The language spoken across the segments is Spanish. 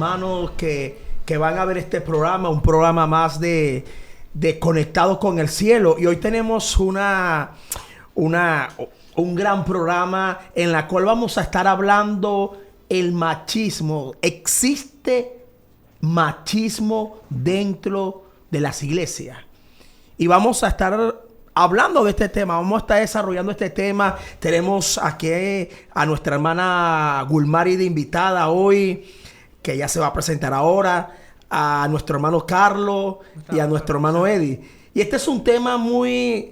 hermanos que van a ver este programa, un programa más de Conectados con el Cielo. Y hoy tenemos un gran programa en la cual vamos a estar hablando el machismo. ¿Existe machismo dentro de las iglesias? Y vamos a estar hablando de este tema, vamos a estar desarrollando este tema. Tenemos aquí a nuestra hermana Gulmari de invitada hoy, que ella se va a presentar ahora, a nuestro hermano Carlos y a nuestro hermano Eddie. Y este es un tema muy,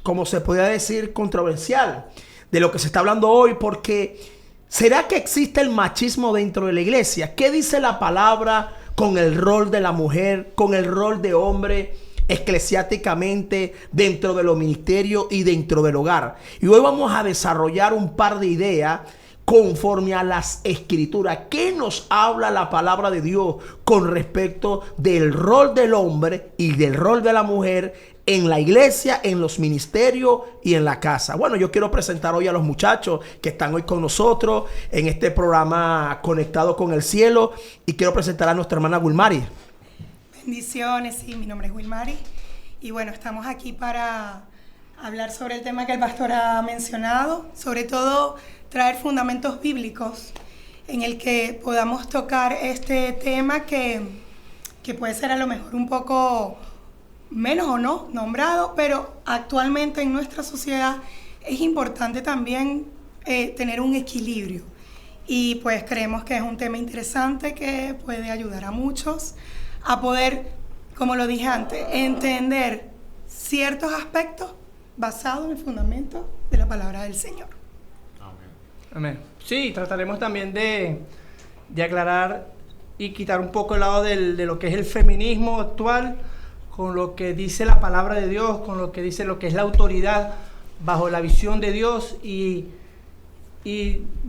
como se podría decir, controversial de lo que se está hablando hoy, porque ¿será que existe el machismo dentro de la iglesia? ¿Qué dice la palabra con el rol de la mujer, con el rol de hombre eclesiásticamente dentro de los ministerios y dentro del hogar? Y hoy vamos a desarrollar un par de ideas conforme a las escrituras. ¿Qué nos habla la palabra de Dios con respecto del rol del hombre y del rol de la mujer en la iglesia, en los ministerios y en la casa? Bueno, yo quiero presentar hoy a los muchachos que están hoy con nosotros en este programa Conectado con el Cielo, y quiero presentar a nuestra hermana Gulmari. Bendiciones, sí, mi nombre es Gulmari y bueno, estamos aquí para hablar sobre el tema que el pastor ha mencionado, sobre todo traer fundamentos bíblicos en el que podamos tocar este tema que puede ser a lo mejor un poco menos o no nombrado, pero actualmente en nuestra sociedad es importante también tener un equilibrio, y pues creemos que es un tema interesante que puede ayudar a muchos a poder, como lo dije antes, entender ciertos aspectos basados en el fundamento de la palabra del Señor. Amén. Sí, trataremos también de aclarar y quitar un poco el lado de lo que es el feminismo actual con lo que dice la palabra de Dios, con lo que dice lo que es la autoridad bajo la visión de Dios, y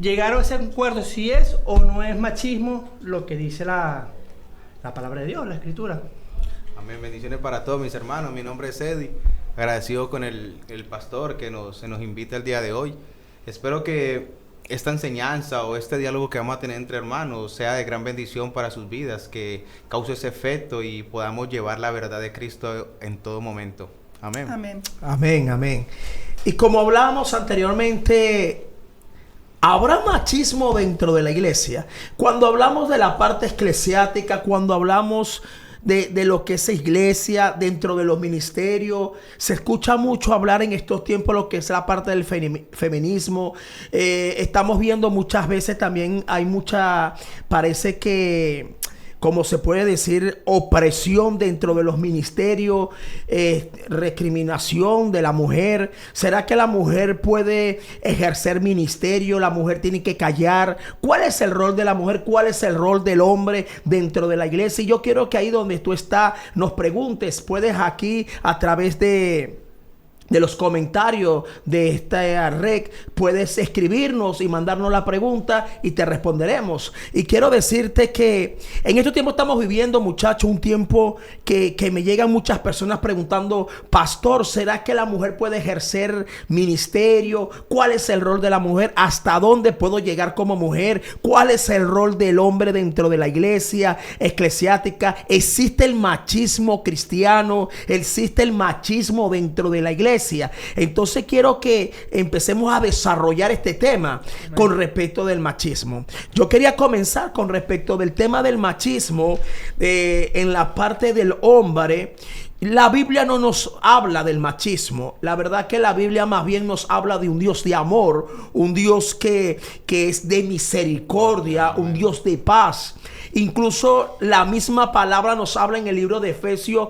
llegar a ese acuerdo si es o no es machismo lo que dice la palabra de Dios, la escritura. Amén. Bendiciones para todos mis hermanos. Mi nombre es Eddie. Agradecido con el pastor que se nos invita el día de hoy. Espero que esta enseñanza o este diálogo que vamos a tener entre hermanos sea de gran bendición para sus vidas, que cause ese efecto y podamos llevar la verdad de Cristo en todo momento. Amén. Amén. Amén, amén. Y como hablábamos anteriormente, ¿habrá machismo dentro de la iglesia? Cuando hablamos de la parte eclesiástica, cuando hablamos de lo que es iglesia, dentro de los ministerios, se escucha mucho hablar en estos tiempos lo que es la parte del feminismo. Estamos viendo muchas veces también, parece que, como se puede decir, opresión dentro de los ministerios, recriminación de la mujer. ¿Será que la mujer puede ejercer ministerio? ¿La mujer tiene que callar? ¿Cuál es el rol de la mujer? ¿Cuál es el rol del hombre dentro de la iglesia? Y yo quiero que ahí donde tú estás nos preguntes. Puedes aquí a través de los comentarios de esta red, puedes escribirnos y mandarnos la pregunta y te responderemos. Y quiero decirte que en este tiempo estamos viviendo, muchachos, un tiempo que me llegan muchas personas preguntando: pastor, ¿será que la mujer puede ejercer ministerio? ¿Cuál es el rol de la mujer? ¿Hasta dónde puedo llegar como mujer? ¿Cuál es el rol del hombre dentro de la iglesia eclesiástica? ¿Existe el machismo cristiano? ¿Existe el machismo dentro de la iglesia? Entonces quiero que empecemos a desarrollar este tema con respecto del machismo. Yo quería comenzar con respecto del tema del machismo en la parte del hombre. La Biblia no nos habla del machismo. La verdad que la Biblia más bien nos habla de un Dios de amor, un Dios que es de misericordia, un Dios de paz. Incluso la misma palabra nos habla en el libro de Efesios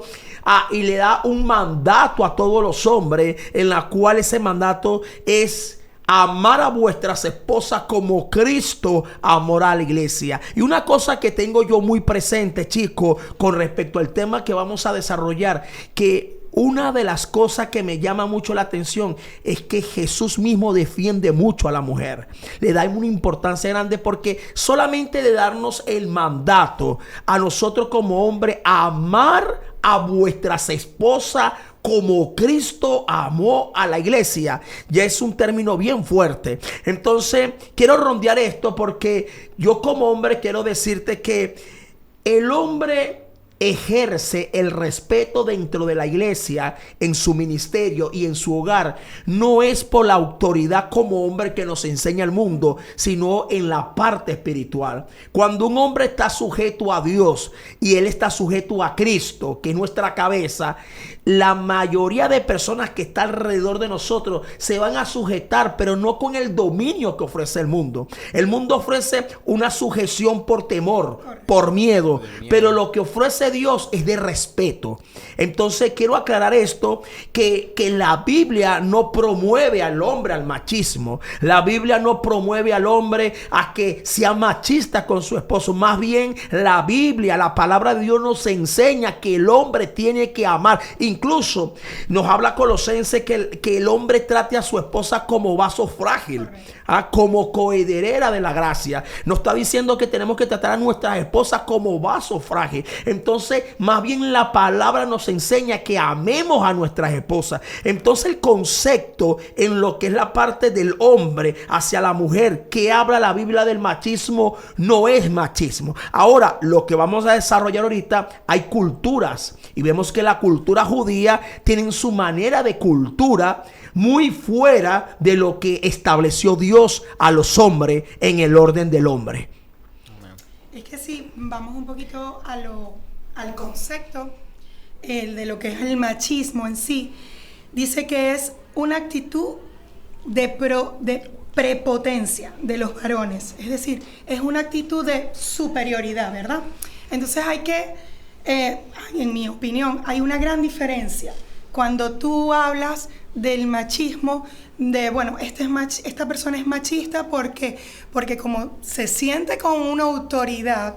y le da un mandato a todos los hombres, en la cual ese mandato es amar a vuestras esposas como Cristo amó a la iglesia. Y una cosa que tengo yo muy presente, chicos, con respecto al tema que vamos a desarrollar, que una de las cosas que me llama mucho la atención es que Jesús mismo defiende mucho a la mujer. Le da una importancia grande, porque solamente de darnos el mandato a nosotros como hombres a amar a vuestras esposas como Cristo amó a la iglesia, ya es un término bien fuerte. Entonces, quiero rondear esto porque yo como hombre quiero decirte que el hombre ejerce el respeto dentro de la iglesia, en su ministerio y en su hogar, no es por la autoridad como hombre que nos enseña el mundo, sino en la parte espiritual. Cuando un hombre está sujeto a Dios y él está sujeto a Cristo, que es nuestra cabeza, la mayoría de personas que están alrededor de nosotros se van a sujetar, pero no con el dominio que ofrece el mundo. El mundo ofrece una sujeción por temor, por miedo, pero lo que ofrece Dios es de respeto. Entonces quiero aclarar esto, que la Biblia no promueve al hombre al machismo. La Biblia no promueve al hombre a que sea machista con su esposo. Más bien la Biblia, la palabra de Dios nos enseña que el hombre tiene que amar. Incluso nos habla Colosenses que el hombre trate a su esposa como vaso frágil, como coheredera de la gracia. Nos está diciendo que tenemos que tratar a nuestras esposas como vaso frágil. Entonces, más bien la palabra nos enseña que amemos a nuestras esposas. Entonces, el concepto en lo que es la parte del hombre hacia la mujer que habla la Biblia del machismo no es machismo. Ahora, lo que vamos a desarrollar ahorita, hay culturas y vemos que la cultura judía tienen su manera de cultura muy fuera de lo que estableció Dios a los hombres en el orden del hombre. Es que si vamos un poquito al concepto de lo que es el machismo en sí, dice que es una actitud de prepotencia de los varones, es decir, es una actitud de superioridad, ¿verdad? Entonces hay que, en mi opinión, hay una gran diferencia cuando tú hablas del machismo, de bueno, esta persona es machista porque como se siente con una autoridad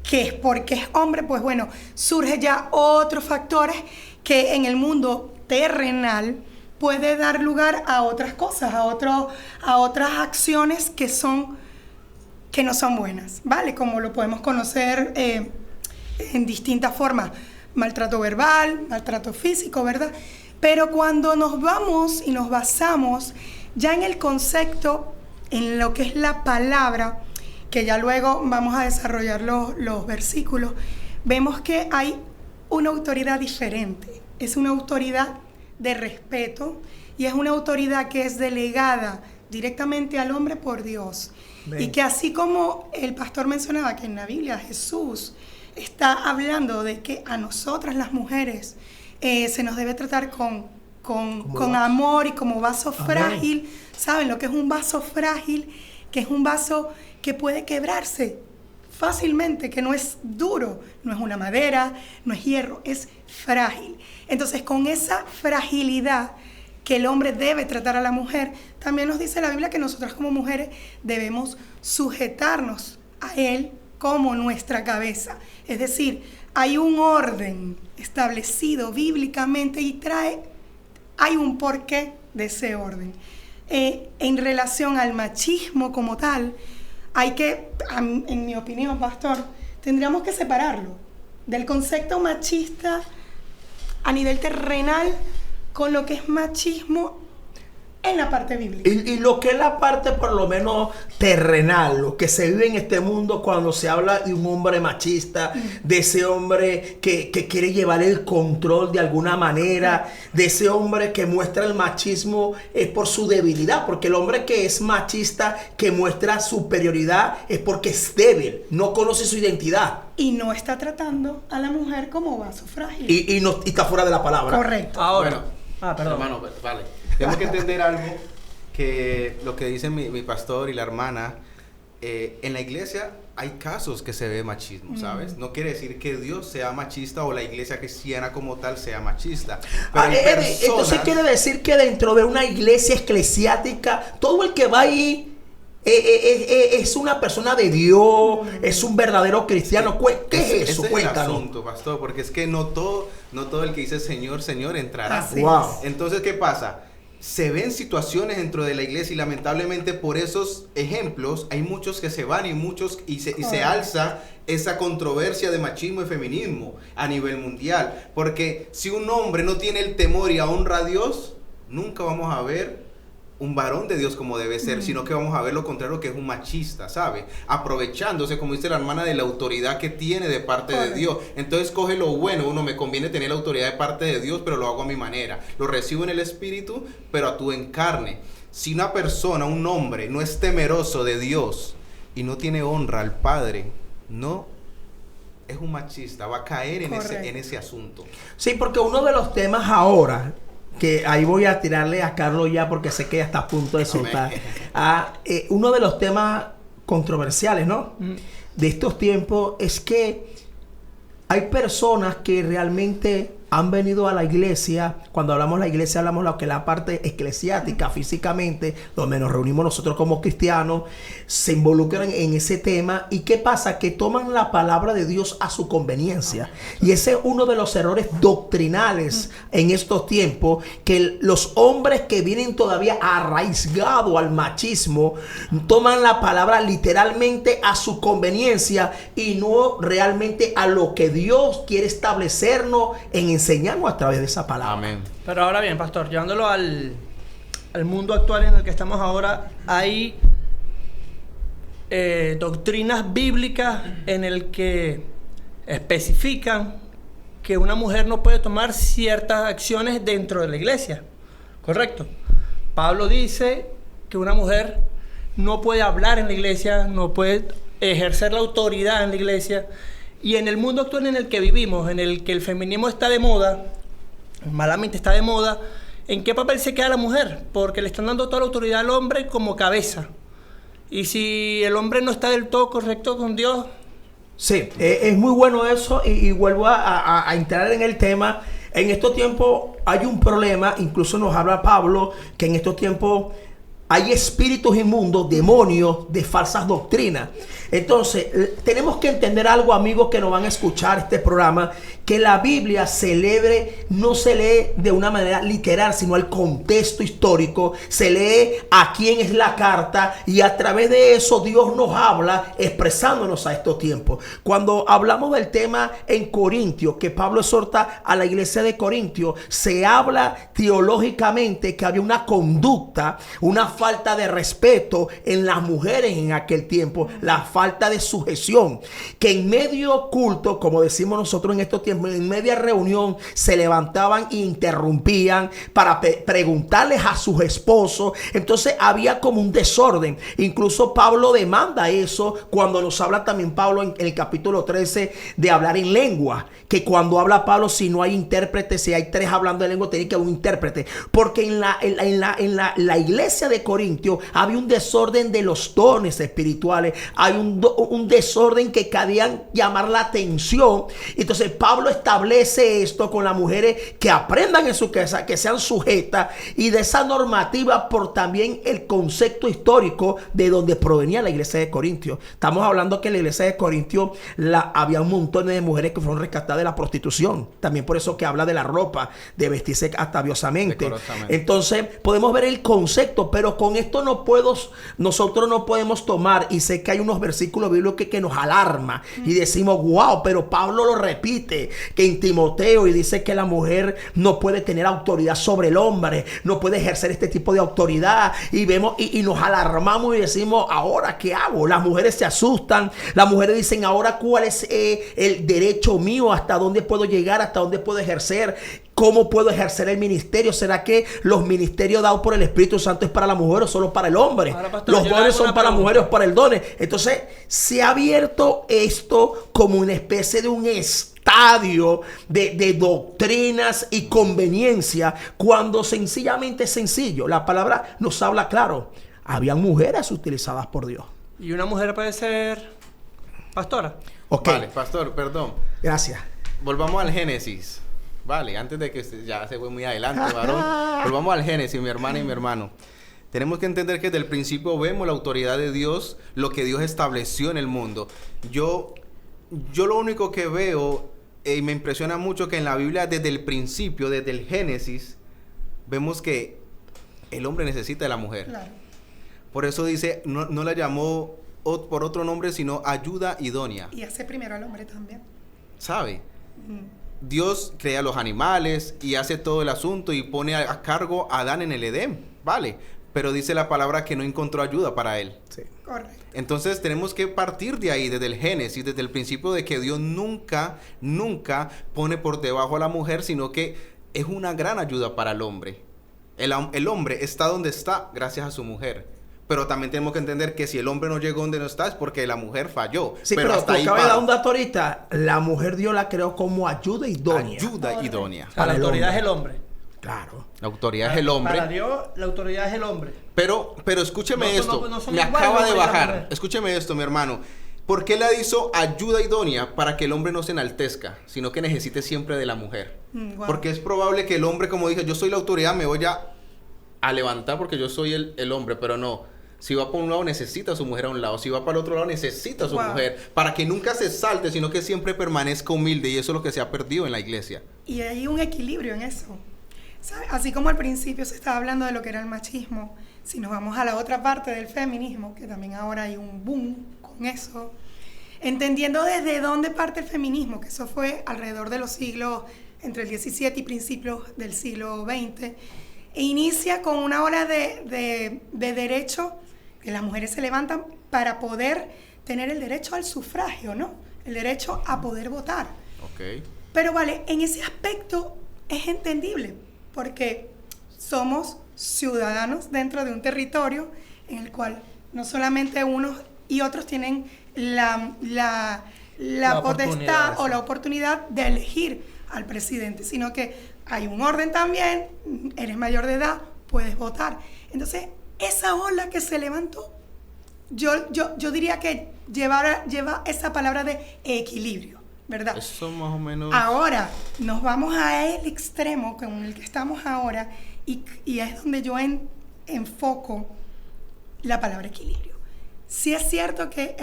que es porque es hombre, pues bueno, surge ya otros factores que en el mundo terrenal puede dar lugar a otras cosas, a otras acciones que no son buenas, ¿vale? Como lo podemos conocer en distintas formas, maltrato verbal, maltrato físico, ¿verdad? Pero cuando nos vamos y nos basamos ya en el concepto, en lo que es la palabra, que ya luego vamos a desarrollar los versículos, vemos que hay una autoridad diferente. Es una autoridad de respeto y es una autoridad que es delegada directamente al hombre por Dios. Bien. Y que así como el pastor mencionaba que en la Biblia Jesús está hablando de que a nosotras las mujeres se nos debe tratar con amor y como vaso frágil. ¿Saben lo que es un vaso frágil? Que es un vaso que puede quebrarse fácilmente, que no es duro, no es una madera, no es hierro, es frágil. Entonces, con esa fragilidad que el hombre debe tratar a la mujer, también nos dice la Biblia que nosotras como mujeres debemos sujetarnos a él como nuestra cabeza. Es decir, hay un orden establecido bíblicamente y hay un porqué de ese orden. En relación al machismo como tal, hay que, en mi opinión, pastor, tendríamos que separarlo del concepto machista a nivel terrenal con lo que es machismo en la parte bíblica. Y lo que es la parte por lo menos terrenal, lo que se vive en este mundo cuando se habla de un hombre machista, de ese hombre que quiere llevar el control de alguna manera, de ese hombre que muestra el machismo es por su debilidad, porque el hombre que es machista, que muestra superioridad, es porque es débil, no conoce su identidad. Y no está tratando a la mujer como vaso frágil. Y está fuera de la palabra. Correcto. Ahora, bueno, perdón. Hermano, vale. Tenemos que entender algo, que lo que dice mi pastor y la hermana, en la iglesia hay casos que se ve machismo, ¿sabes? No quiere decir que Dios sea machista o la iglesia cristiana como tal sea machista. Pero entonces quiere decir que dentro de una iglesia eclesiástica, todo el que va ahí es una persona de Dios, es un verdadero cristiano. ¿Qué es eso? Ese Cuéntanos. es el asunto, pastor, porque es que no todo el que dice Señor, Señor entrará. Wow. Entonces, ¿qué pasa? se ven situaciones dentro de la iglesia y lamentablemente por esos ejemplos hay muchos que se van y se alza esa controversia de machismo y feminismo a nivel mundial. Porque si un hombre no tiene el temor y honra a Dios, nunca vamos a ver un varón de Dios como debe ser, sino que vamos a ver lo contrario, que es un machista, ¿sabe? Aprovechándose, como dice la hermana, de la autoridad que tiene de parte de Dios. Entonces coge lo bueno, uno me conviene tener la autoridad de parte de Dios, pero lo hago a mi manera. Lo recibo en el espíritu, pero actúo en carne. Si una persona, un hombre, no es temeroso de Dios y no tiene honra al Padre, no es un machista, va a caer en ese asunto. Sí, porque uno de los temas ahora, que ahí voy a tirarle a Carlos ya porque sé que ya está a punto de soltar, uno de los temas controversiales, ¿no? De estos tiempos es que hay personas que realmente han venido a la iglesia. Cuando hablamos de la iglesia, hablamos de lo que es la parte eclesiástica, físicamente, donde nos reunimos nosotros como cristianos, se involucran en ese tema. ¿Y qué pasa? Que toman la palabra de Dios a su conveniencia. Y ese es uno de los errores doctrinales en estos tiempos, que los hombres que vienen todavía arraigados al machismo, toman la palabra literalmente a su conveniencia y no realmente a lo que Dios quiere establecernos en enseñarnos a través de esa palabra. Amén. Pero ahora bien, pastor, llevándolo al mundo actual en el que estamos ahora, hay doctrinas bíblicas en el que especifican que una mujer no puede tomar ciertas acciones dentro de la iglesia, ¿correcto? Pablo dice que una mujer no puede hablar en la iglesia, no puede ejercer la autoridad en la iglesia. Y en el mundo actual en el que vivimos, en el que el feminismo está de moda, malamente está de moda, ¿en qué papel se queda la mujer? Porque le están dando toda la autoridad al hombre como cabeza. Y si el hombre no está del todo correcto con Dios... Sí, es muy bueno eso y vuelvo a entrar en el tema. En estos tiempos hay un problema, incluso nos habla Pablo, que en estos tiempos hay espíritus inmundos, demonios de falsas doctrinas. Entonces, tenemos que entender algo, amigos que nos van a escuchar este programa, que la Biblia no se lee de una manera literal, sino el contexto histórico. Se lee a quién es la carta y a través de eso Dios nos habla expresándonos a estos tiempos. Cuando hablamos del tema en Corintios, que Pablo exhorta a la iglesia de Corintios, se habla teológicamente que había una conducta, una falta de respeto en las mujeres en aquel tiempo, la falta de sujeción, que en medio culto, como decimos nosotros en estos tiempos, en media reunión se levantaban e interrumpían para preguntarles a sus esposos. Entonces había como un desorden. Incluso Pablo demanda eso cuando nos habla también Pablo en el capítulo 13 de hablar en lengua, que cuando habla Pablo, si no hay intérprete, si hay tres hablando de lengua, tiene que haber un intérprete, porque en la iglesia de Corintios había un desorden de los dones espirituales, hay un desorden que querían llamar la atención. Entonces Pablo establece esto con las mujeres, que aprendan en su casa, que sean sujetas, y de esa normativa por también el concepto histórico de donde provenía la iglesia de Corintios. Estamos hablando que en la iglesia de Corintios había un montón de mujeres que fueron rescatadas de la prostitución, también por eso que habla de la ropa, de vestirse ataviosamente. Entonces podemos ver el concepto, pero con esto nosotros no podemos tomar, y sé que hay unos versículos bíblicos que nos alarma y decimos wow, pero Pablo lo repite, que en Timoteo, y dice que la mujer no puede tener autoridad sobre el hombre, no puede ejercer este tipo de autoridad, y vemos y nos alarmamos y decimos, ahora ¿qué hago? Las mujeres se asustan, las mujeres dicen, ahora ¿cuál es el derecho mío? ¿Hasta dónde puedo llegar? ¿Hasta dónde puedo ejercer? ¿Cómo puedo ejercer el ministerio? ¿Será que los ministerios dados por el Espíritu Santo es para la mujer o solo para el hombre? Ahora, pastor, los dones son para mujeres o para el dones. Entonces se ha abierto esto como una especie de un estadio de doctrinas y conveniencia, cuando sencillamente es sencillo. La palabra nos habla claro. Habían mujeres utilizadas por Dios. ¿Y una mujer puede ser pastora? Okay. Vale, pastor, perdón. Gracias. Volvamos al Génesis. Vale, antes de que ya se fue muy adelante, varón. Volvamos al Génesis, mi hermana y mi hermano. Tenemos que entender que desde el principio vemos la autoridad de Dios, lo que Dios estableció en el mundo. Yo lo único que veo, y me impresiona mucho, que en la Biblia desde el principio, desde el Génesis, vemos que el hombre necesita de la mujer. Claro. Por eso dice, no la llamó por otro nombre, sino ayuda idónea. Y hace primero al hombre también. ¿Sabe? Mm. Dios crea los animales y hace todo el asunto y pone a cargo a Adán en el Edén, ¿vale? Pero dice la palabra que no encontró ayuda para él. Sí. Correcto. Entonces tenemos que partir de ahí, desde el Génesis, desde el principio de que Dios nunca pone por debajo a la mujer, sino que es una gran ayuda para el hombre. El hombre está donde está gracias a su mujer. Pero también tenemos que entender que si el hombre no llegó donde no está es porque la mujer falló. Sí, pero hasta tú ahí acabas de para. dar un dato ahorita. La mujer Dios la creó como ayuda idónea. Ayuda idónea. O sea, Para la el autoridad hombre. es el hombre. Claro. La autoridad es el hombre. Para Dios, la autoridad es el hombre. Pero escúcheme No, esto. no son Me iguales acaba el de hombre y la bajar. mujer. Escúcheme esto, mi hermano. ¿Por qué la hizo ayuda idónea? Para que el hombre no se enaltezca, sino que necesite siempre de la mujer. Wow. Porque es probable que el hombre, como dije, yo soy la autoridad, me voy a levantar porque yo soy el hombre, pero no. Si va por un lado, necesita a su mujer a un lado. Si va para el otro lado, necesita a su Wow. mujer. Para que nunca se salte, sino que siempre permanezca humilde. Y eso es lo que se ha perdido en la iglesia. Y hay un equilibrio en eso. ¿Sabe? Así como al principio se estaba hablando de lo que era el machismo, si nos vamos a la otra parte del feminismo, que también ahora hay un boom con eso, entendiendo desde dónde parte el feminismo, que eso fue alrededor de los siglos, entre el 17 y principios del siglo XX, e inicia con una ola de derecho que las mujeres se levantan para poder tener el derecho al sufragio, ¿no? El derecho a poder votar. Ok. Pero vale, en ese aspecto es entendible, porque somos ciudadanos dentro de un territorio en el cual no solamente unos y otros tienen la potestad o la oportunidad de elegir al presidente, sino que hay un orden también, eres mayor de edad, puedes votar. Entonces, esa ola que se levantó, yo diría que lleva esa palabra de equilibrio, ¿verdad? Eso más o menos. Ahora, nos vamos a el extremo con el que estamos ahora y es donde yo enfoco la palabra equilibrio. Sí es cierto que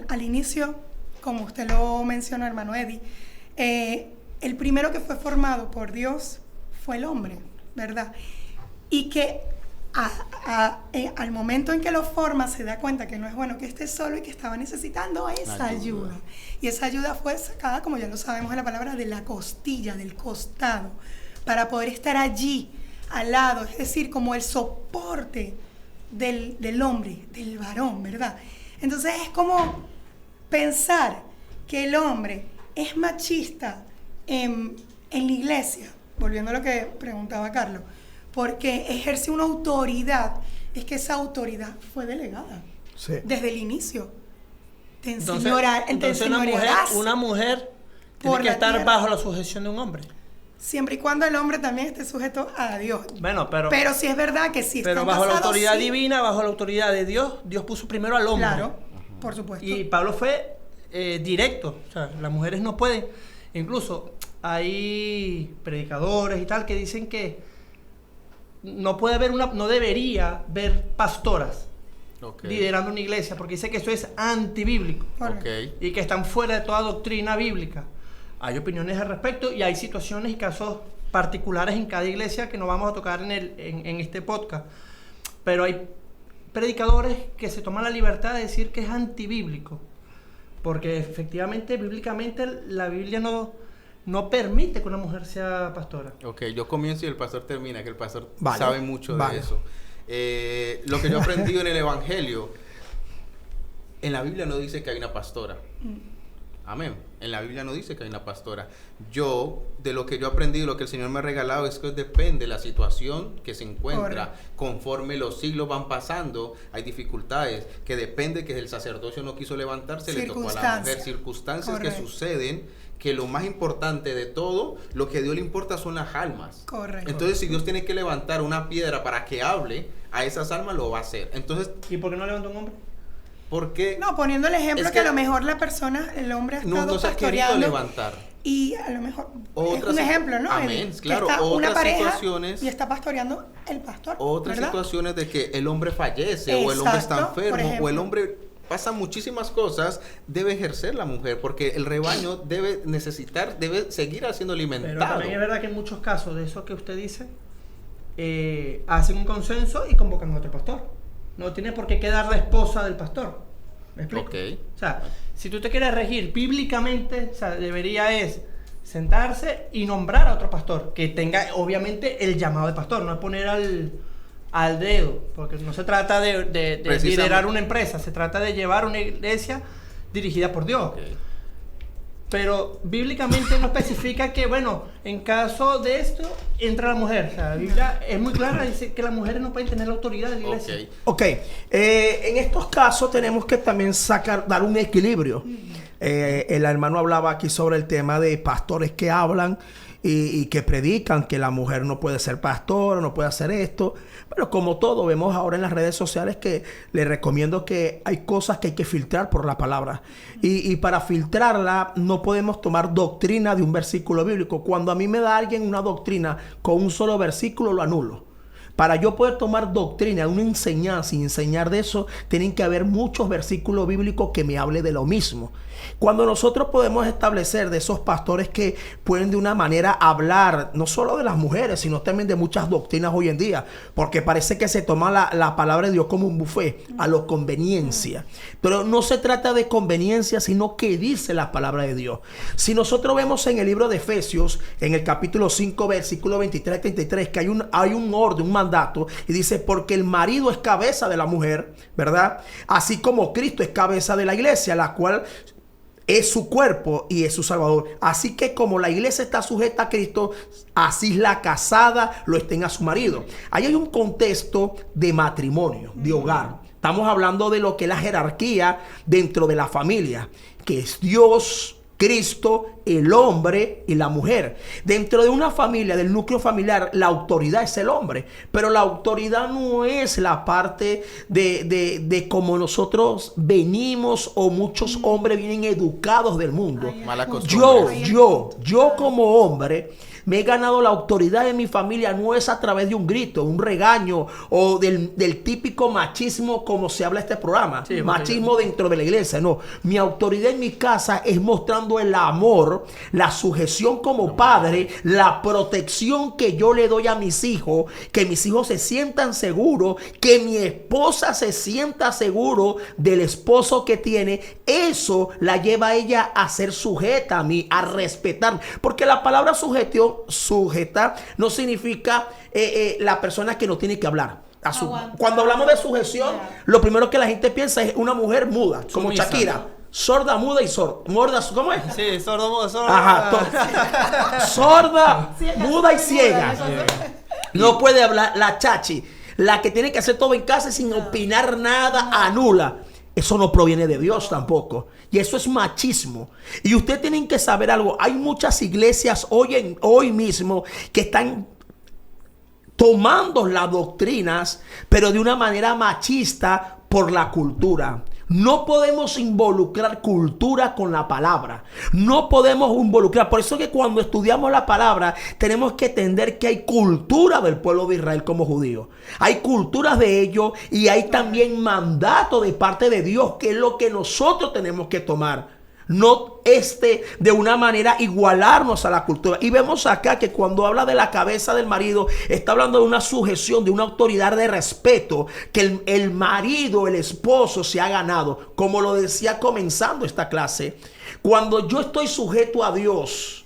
al inicio, como usted lo mencionó, hermano Eddie, el primero que fue formado por Dios fue el hombre, ¿verdad? Y que al momento en que lo forma se da cuenta que no es bueno que esté solo y que estaba necesitando esa ayuda. Y esa ayuda fue sacada, como ya lo sabemos en la palabra, de la costilla, del costado, para poder estar allí, al lado, es decir, como el soporte del hombre, del varón, ¿verdad? Entonces es como pensar que el hombre es machista en la iglesia, volviendo a lo que preguntaba Carlos, porque ejerce una autoridad, es que esa autoridad fue delegada desde el inicio. Entonces una mujer tiene que estar bajo la sujeción de un hombre. Siempre y cuando el hombre también esté sujeto a Dios. Bueno, pero sí es verdad que sí. Pero bajo la autoridad divina, bajo la autoridad de Dios, Dios puso primero al hombre. Claro, por supuesto. Y Pablo fue directo. O sea, las mujeres no pueden. Incluso hay predicadores y tal que dicen que no debería haber pastoras liderando una iglesia, porque dice que eso es antibíblico. Y que están fuera de toda doctrina bíblica. Hay opiniones al respecto y hay situaciones y casos particulares en cada iglesia que no vamos a tocar en este podcast. Pero hay predicadores que se toman la libertad de decir que es antibíblico, porque efectivamente, bíblicamente, la Biblia no permite que una mujer sea pastora. Ok, yo comienzo y el pastor termina, que el pastor sabe mucho de eso. Lo que yo he aprendido en el Evangelio, en la Biblia no dice que hay una pastora. Amén. En la Biblia no dice que hay una pastora. Yo, de lo que yo he aprendido, lo que el Señor me ha regalado, es que depende de la situación que se encuentra. Conforme los siglos van pasando, hay dificultades, que depende que el sacerdocio no quiso levantarse, le tocó a la mujer. Circunstancias que suceden, que lo más importante de todo, lo que a Dios le importa son las almas. Entonces, si Dios tiene que levantar una piedra para que hable a esas almas, lo va a hacer. Entonces, ¿y por qué no levanta un hombre? Porque no, poniendo el ejemplo que a lo mejor el hombre ha estado pastoreando levantar. Y a lo mejor es un ejemplo, ¿no? Amén, claro. Está otras una pareja situaciones, y está pastoreando el pastor. Otras situaciones de que el hombre fallece, o el hombre está enfermo, o el hombre pasa muchísimas cosas, debe ejercer la mujer, porque el rebaño debe seguir siendo alimentado. Pero también es verdad que en muchos casos de eso que usted dice, hacen un consenso y convocan a otro pastor. No tiene por qué quedar la esposa del pastor. ¿Me explico? Ok. O sea, si tú te quieres regir bíblicamente, o sea, debería es sentarse y nombrar a otro pastor que tenga obviamente el llamado de pastor, no es poner al dedo, porque no se trata de liderar una empresa, se trata de llevar una iglesia dirigida por Dios. Okay. Pero bíblicamente no especifica que, bueno, en caso de esto, entra la mujer. O sea, la Biblia es muy clara, dice que las mujeres no pueden tener la autoridad de la iglesia. Ok, en estos casos tenemos que también dar un equilibrio. El hermano hablaba aquí sobre el tema de pastores que hablan y que predican que la mujer no puede ser pastora, no puede hacer esto. Pero como todo, vemos ahora en las redes sociales que les recomiendo que hay cosas que hay que filtrar por la palabra. Y para filtrarla no podemos tomar doctrina de un versículo bíblico. Cuando a mí me da alguien una doctrina con un solo versículo, lo anulo. Para yo poder tomar doctrina, una enseñanza y enseñar de eso, tienen que haber muchos versículos bíblicos que me hable de lo mismo. Cuando nosotros podemos establecer de esos pastores que pueden de una manera hablar, no solo de las mujeres, sino también de muchas doctrinas hoy en día, porque parece que se toma la palabra de Dios como un buffet, a lo conveniencia. Pero no se trata de conveniencia, sino que dice la palabra de Dios. Si nosotros vemos en el libro de Efesios, en el capítulo 5, versículo 23-33, que hay un orden, un mandato, y dice, porque el marido es cabeza de la mujer, ¿verdad? Así como Cristo es cabeza de la iglesia, la cual es su cuerpo y es su salvador. Así que como la iglesia está sujeta a Cristo, así la casada lo estén a su marido. Ahí hay un contexto de matrimonio, de hogar. Estamos hablando de lo que es la jerarquía dentro de la familia, que es Dios, Cristo, el hombre y la mujer. Dentro de una familia, del núcleo familiar, la autoridad es el hombre. Pero la autoridad no es la parte de como nosotros venimos o muchos hombres vienen educados del mundo. Mala costumbre. Yo como hombre me he ganado la autoridad de mi familia, no es a través de un grito, un regaño o del típico machismo como se habla en este programa. Sí, machismo dentro de la iglesia, no. Mi autoridad en mi casa es mostrando el amor, la sujeción como padre, la protección que yo le doy a mis hijos, que mis hijos se sientan seguros, que mi esposa se sienta seguro del esposo que tiene. Eso la lleva a ella a ser sujeta a mí, a respetar. Porque la palabra sujeta no significa la persona que no tiene que hablar. Cuando hablamos de sujeción, lo primero que la gente piensa es una mujer muda, como Shakira. Sorda, muda y sorda. ¿Cómo es? Sí, sordo, muda, sorda. Ajá, sorda, muda y ciega. No puede hablar. La chachi, la que tiene que hacer todo en casa sin opinar nada, anula. Eso no proviene de Dios tampoco. Y eso es machismo. Y ustedes tienen que saber algo. Hay muchas iglesias hoy mismo que están tomando las doctrinas, pero de una manera machista por la cultura. No podemos involucrar cultura con la palabra. No podemos involucrar. Por eso que cuando estudiamos la palabra tenemos que entender que hay cultura del pueblo de Israel como judío. Hay culturas de ellos y hay también mandato de parte de Dios, que es lo que nosotros tenemos que tomar. No de una manera igualarnos a la cultura. Y vemos acá que cuando habla de la cabeza del marido, está hablando de una sujeción, de una autoridad de respeto que el marido, el esposo se ha ganado. Como lo decía comenzando esta clase, cuando yo estoy sujeto a Dios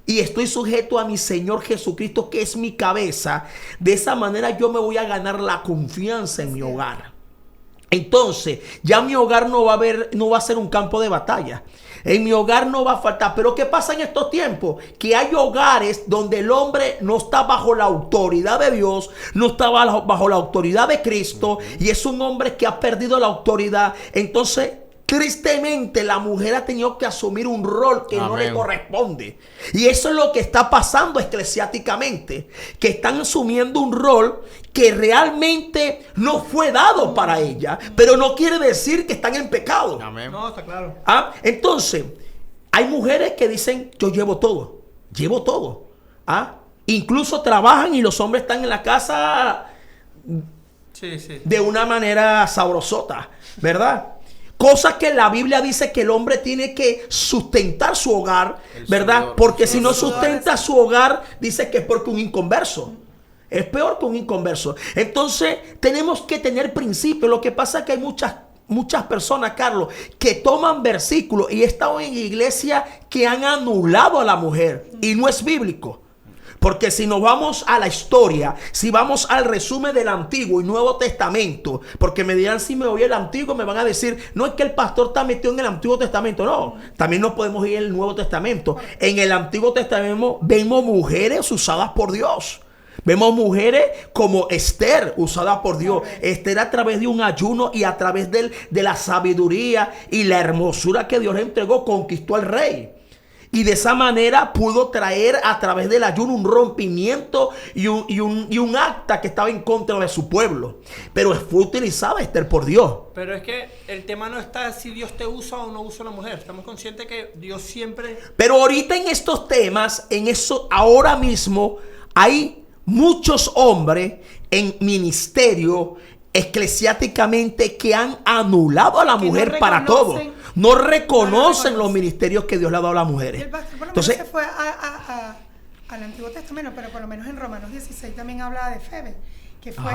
y estoy sujeto a mi Señor Jesucristo, que es mi cabeza, de esa manera yo me voy a ganar la confianza en mi hogar. Entonces, ya mi hogar no va a ser un campo de batalla. En mi hogar no va a faltar. Pero ¿qué pasa en estos tiempos? Que hay hogares donde el hombre no está bajo la autoridad de Dios, no está bajo la autoridad de Cristo, y es un hombre que ha perdido la autoridad. Entonces, tristemente, la mujer ha tenido que asumir un rol que no le corresponde. Y eso es lo que está pasando eclesiásticamente, que están asumiendo un rol que realmente no fue dado para ella, pero no quiere decir que están en pecado. Amén. No, está claro. Entonces, hay mujeres que dicen, yo llevo todo. Incluso trabajan y los hombres están en la casa de una manera sabrosota, ¿verdad? Cosas que la Biblia dice que el hombre tiene que sustentar su hogar, ¿verdad? Porque si no sustenta su hogar, dice que es porque un inconverso. Es peor que un inconverso. Entonces, tenemos que tener principios. Lo que pasa es que hay muchas personas, Carlos, que toman versículos, y he estado en iglesias que han anulado a la mujer, y no es bíblico. Porque si nos vamos a la historia, si vamos al resumen del Antiguo y Nuevo Testamento, porque me dirán, si me voy al Antiguo, me van a decir, no es que el pastor está metido en el Antiguo Testamento. No, también nos podemos ir al Nuevo Testamento. En el Antiguo Testamento vemos mujeres usadas por Dios. Vemos mujeres como Esther, usada por Dios. Esther, a través de un ayuno y a través de la sabiduría y la hermosura que Dios le entregó, conquistó al rey. Y de esa manera pudo traer a través del ayuno un rompimiento y un acta que estaba en contra de su pueblo. Pero fue utilizada Esther por Dios. Pero es que el tema no está si Dios te usa o no usa a la mujer. Estamos conscientes que Dios siempre... Pero ahorita en estos temas, en eso, ahora mismo hay muchos hombres en ministerio eclesiásticamente que han anulado a la mujer para todo. No reconocen los ministerios que Dios le ha dado a las mujeres. El pastor por lo menos Entonces, se fue al Antiguo Testamento, pero por lo menos en Romanos 16 también habla de Febe, que fue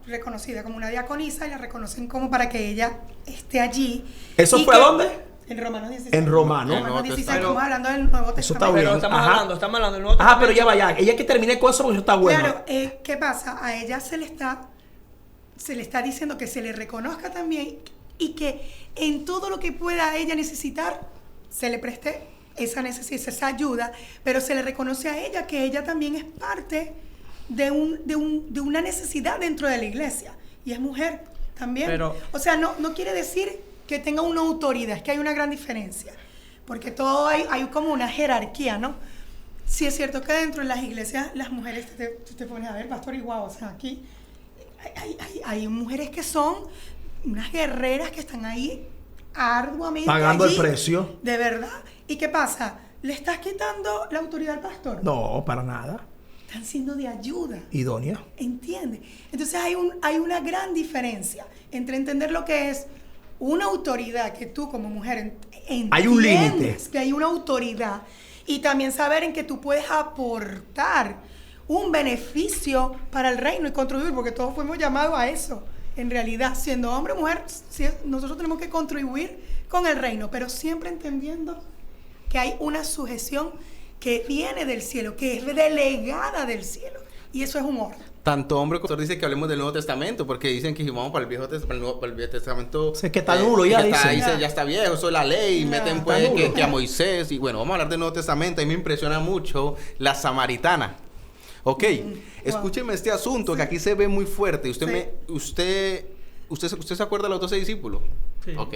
reconocida como una diaconisa, y la reconocen como para que ella esté allí. ¿Eso fue a dónde? En Romanos 16. En Romanos. Romanos 16, estamos hablando del Nuevo Testamento. Eso está bien. Pero estamos hablando del Nuevo Testamento. Ajá, pero ya vaya. Ella que termine con eso porque eso está bueno. Claro, ¿qué pasa? A ella se le está diciendo que se le reconozca también, y que en todo lo que pueda ella necesitar, se le preste esa ayuda, pero se le reconoce a ella que ella también es parte de una necesidad dentro de la iglesia, y es mujer también. Pero, o sea, no quiere decir que tenga una autoridad, es que hay una gran diferencia, porque todo hay como una jerarquía, ¿no? Sí es cierto que dentro de las iglesias las mujeres, te pones a ver, pastor, y guau, o sea, aquí hay mujeres que son unas guerreras que están ahí arduamente pagando allí, el precio. De verdad. ¿Y qué pasa? ¿Le estás quitando la autoridad al pastor? No, para nada. Están siendo de ayuda. Idónea. ¿Entiendes? Entonces hay una gran diferencia entre entender lo que es una autoridad, que tú como mujer hay un límite, que hay una autoridad, y también saber en que tú puedes aportar un beneficio para el reino y contribuir, porque todos fuimos llamados a eso. En realidad, siendo hombre o mujer, nosotros tenemos que contribuir con el reino, pero siempre entendiendo que hay una sujeción que viene del cielo, que es delegada del cielo, y eso es un orden. Tanto hombre como dice que hablemos del Nuevo Testamento, porque dicen que si vamos para el Viejo Testamento, es que está nulo, ya está viejo, eso es la ley, meten pues que a Moisés, y bueno, vamos a hablar del Nuevo Testamento. Y me impresiona mucho la samaritana. Ok, escúcheme este asunto, que aquí se ve muy fuerte. ¿Usted se acuerda de los 12 discípulos? Sí. Ok.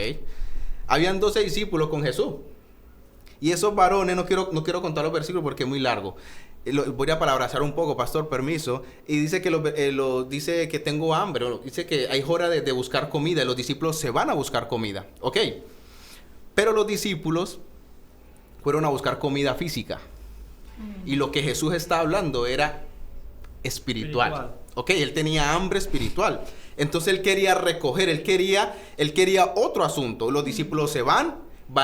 Habían 12 discípulos con Jesús. Y esos varones, no quiero contar los versículos porque es muy largo. Voy a parafrasear un poco, pastor, permiso. Y dice que dice que tengo hambre. Dice que hay hora de buscar comida. Y los discípulos se van a buscar comida. Ok. Pero los discípulos fueron a buscar comida física. Y lo que Jesús está hablando era espiritual. Ok, él tenía hambre espiritual. Entonces él quería recoger, él quería otro asunto. Los discípulos se van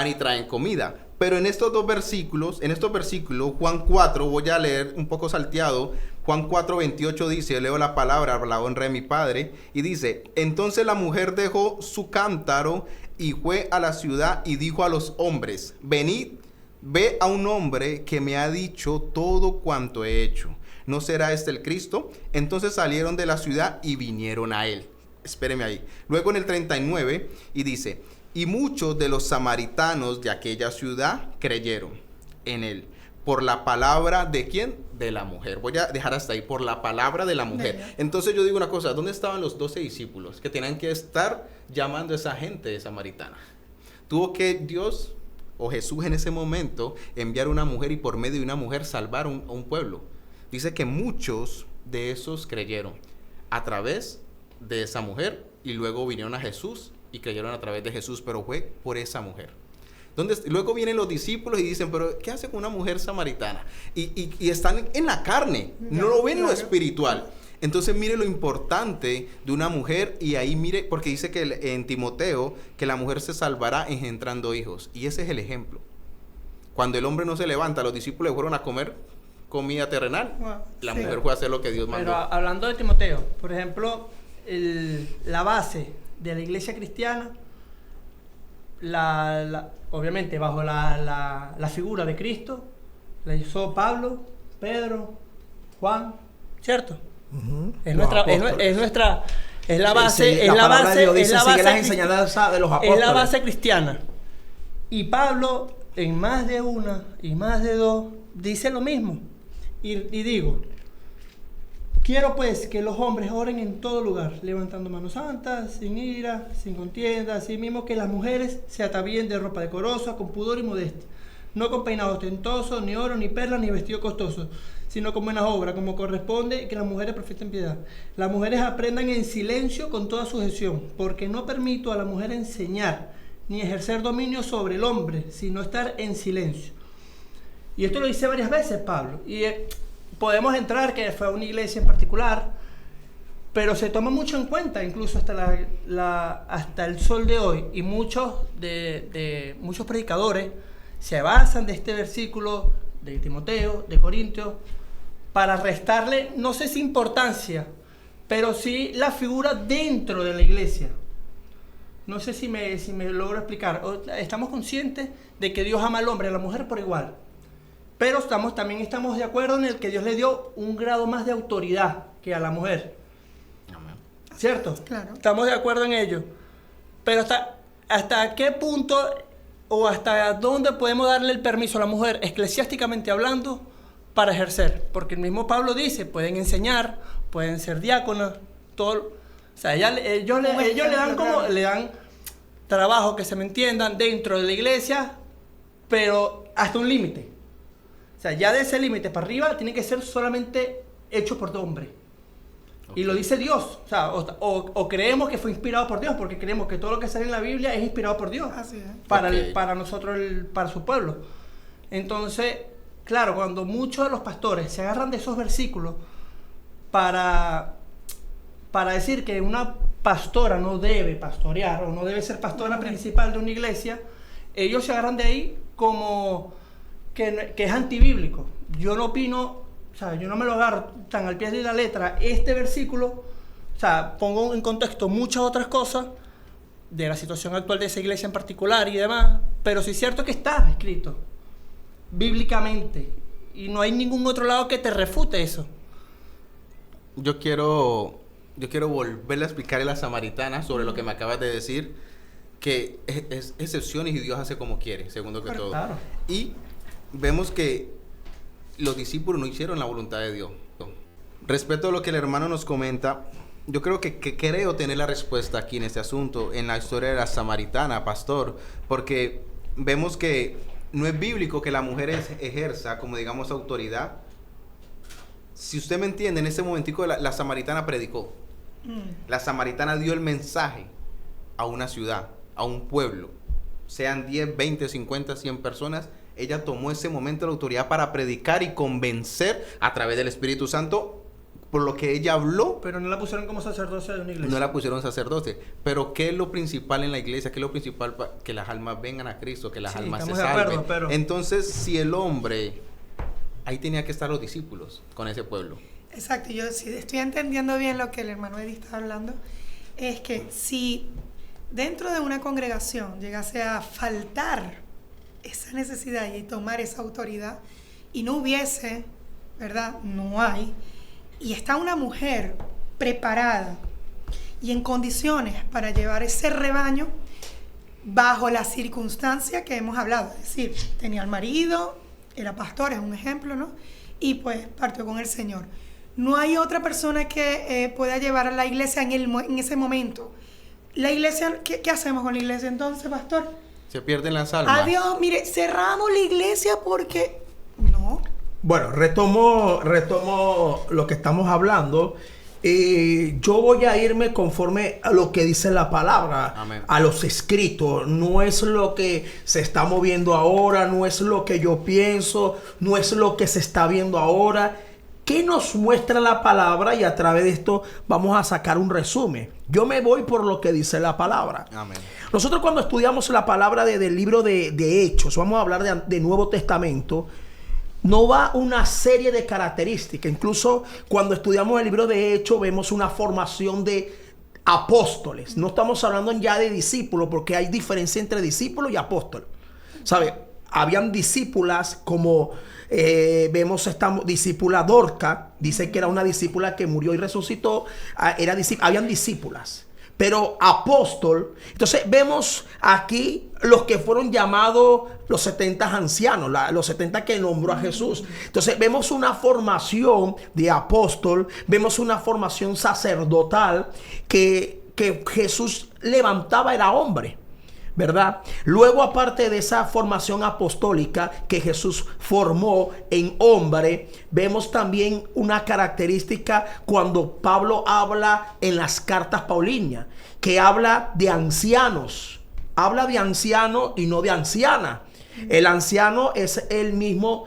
y traen comida. Pero en estos versículos, Juan 4, voy a leer un poco salteado. Juan 4, 28 dice, leo la palabra, la honra de mi Padre, y dice, entonces la mujer dejó su cántaro y fue a la ciudad y dijo a los hombres, venid, ve a un hombre que me ha dicho todo cuanto he hecho. ¿No será este el Cristo? Entonces salieron de la ciudad y vinieron a él. Espéreme ahí. Luego en el 39 y dice, y muchos de los samaritanos de aquella ciudad creyeron en él. ¿Por la palabra de quién? De la mujer. Voy a dejar hasta ahí. Por la palabra de la mujer. Entonces yo digo una cosa. ¿Dónde estaban los 12 discípulos que tenían que estar llamando a esa gente samaritana? Tuvo que Dios o Jesús en ese momento enviar una mujer y por medio de una mujer salvar a un pueblo. Dice que muchos de esos creyeron a través de esa mujer y luego vinieron a Jesús y creyeron a través de Jesús, pero fue por esa mujer. Luego vienen los discípulos y dicen, pero ¿qué hace con una mujer samaritana? Y están en la carne, no lo ven en lo espiritual. Entonces mire lo importante de una mujer, y ahí mire, porque dice que en Timoteo que la mujer se salvará engendrando hijos, y ese es el ejemplo. Cuando el hombre no se levanta, los discípulos fueron a comer comida terrenal. Wow, La sí. mujer fue a hacer lo que Dios mandó. Pero hablando de Timoteo, por ejemplo, la base de la iglesia cristiana, obviamente bajo la figura de Cristo, la hizo Pablo, Pedro, Juan, ¿cierto? Es Los nuestra, apóstoles. es la base, Sí, es la palabra base, de Dios dice, es la sigue base las enseñanzas de los apóstoles. es la base cristiana. Y Pablo, en más de una y más de dos, dice lo mismo. Y digo, quiero pues que los hombres oren en todo lugar, levantando manos santas, sin ira, sin contienda, así mismo que las mujeres se atavíen de ropa decorosa, con pudor y modestia, no con peinado ostentoso, ni oro, ni perlas, ni vestido costoso, sino con buenas obras, como corresponde, que las mujeres profeten piedad. Las mujeres aprendan en silencio con toda sujeción, porque no permito a la mujer enseñar, ni ejercer dominio sobre el hombre, sino estar en silencio. Y esto lo dice varias veces Pablo. Y podemos entrar que fue a una iglesia en particular, pero se toma mucho en cuenta, incluso hasta el sol de hoy. Y muchos muchos predicadores se basan de este versículo de Timoteo, de Corintios, para restarle, no sé si importancia, pero sí la figura dentro de la iglesia. No sé si me logro explicar. Estamos conscientes de que Dios ama al hombre y a la mujer por igual. Pero también estamos de acuerdo en el que Dios le dio un grado más de autoridad que a la mujer. ¿Cierto? Claro. Estamos de acuerdo en ello. Pero ¿hasta qué punto o hasta dónde podemos darle el permiso a la mujer, eclesiásticamente hablando, para ejercer? Porque el mismo Pablo dice, pueden enseñar, pueden ser diáconas, todo. O sea, ellos le dan trabajo, que se me entiendan, dentro de la iglesia, pero hasta un límite. O sea, ya de ese límite para arriba tiene que ser solamente hecho por hombre. Okay. Y lo dice Dios. O sea, o creemos que fue inspirado por Dios, porque creemos que todo lo que sale en la Biblia es inspirado por Dios. Así es. Para nosotros, para su pueblo. Entonces, claro, cuando muchos de los pastores se agarran de esos versículos para decir que una pastora no debe pastorear o no debe ser pastora principal de una iglesia, ellos se agarran de ahí como que es antibíblico. Yo no opino, o sea, yo no me lo agarro tan al pie de la letra este versículo, o sea, pongo en contexto muchas otras cosas de la situación actual de esa iglesia en particular y demás, pero sí es cierto que está escrito bíblicamente y no hay ningún otro lado que te refute eso. Yo quiero volverle a explicarle a la samaritana sobre lo que me acabas de decir, que es excepciones y Dios hace como quiere, segundo que todo. Claro. Y vemos que los discípulos no hicieron la voluntad de Dios. Respecto a lo que el hermano nos comenta, yo creo que creo tener la respuesta aquí en este asunto, en la historia de la samaritana, pastor, porque vemos que no es bíblico que la mujer ejerza, como digamos, autoridad. Si usted me entiende, en ese momentico la samaritana predicó. La samaritana dio el mensaje a una ciudad, a un pueblo, sean 10, 20, 50, 100 personas. Ella tomó ese momento la autoridad para predicar y convencer a través del Espíritu Santo por lo que ella habló. Pero no la pusieron como sacerdote de una iglesia. No la pusieron sacerdote. Pero ¿qué es lo principal en la iglesia? ¿Qué es lo principal? Que las almas vengan a Cristo, que las almas se salven. Acuerdo, pero... Entonces, si el hombre... Ahí tenía que estar los discípulos con ese pueblo. Exacto. Yo sí estoy entendiendo bien lo que el hermano Eddie está hablando. Es que si dentro de una congregación llegase a faltar esa necesidad y tomar esa autoridad y no hubiese, ¿verdad? No hay. Y está una mujer preparada y en condiciones para llevar ese rebaño bajo la circunstancia que hemos hablado. Es decir, tenía al marido, era pastor, es un ejemplo, ¿no? Y pues partió con el Señor. No hay otra persona que pueda llevar a la iglesia en ese momento. La iglesia, ¿qué hacemos con la iglesia entonces, pastor? Se pierden las almas. Adiós, mire, cerramos la iglesia porque... No. Bueno, retomo lo que estamos hablando. Yo voy a irme conforme a lo que dice la palabra. Amén. A los escritos. No es lo que se está moviendo ahora, no es lo que yo pienso, no es lo que se está viendo ahora. ¿Qué nos muestra la palabra? Y a través de esto vamos a sacar un resumen. Yo me voy por lo que dice la palabra. Amén. Nosotros cuando estudiamos la palabra del libro de Hechos, vamos a hablar de Nuevo Testamento, no va una serie de características. Incluso cuando estudiamos el libro de Hechos vemos una formación de apóstoles. No estamos hablando ya de discípulos, porque hay diferencia entre discípulos y apóstoles. ¿Sabe? Habían discípulas como vemos esta discípula Dorca, dice que era una discípula que murió y resucitó. Habían discípulas. Pero apóstol, entonces vemos aquí los que fueron llamados los 70 ancianos, los 70 que nombró a Jesús. Entonces vemos una formación de apóstol, vemos una formación sacerdotal que Jesús levantaba, era hombre, ¿verdad? Luego, aparte de esa formación apostólica que Jesús formó en hombre, vemos también una característica cuando Pablo habla en las cartas paulinas, que habla de ancianos. Habla de anciano y no de anciana. El anciano es el mismo,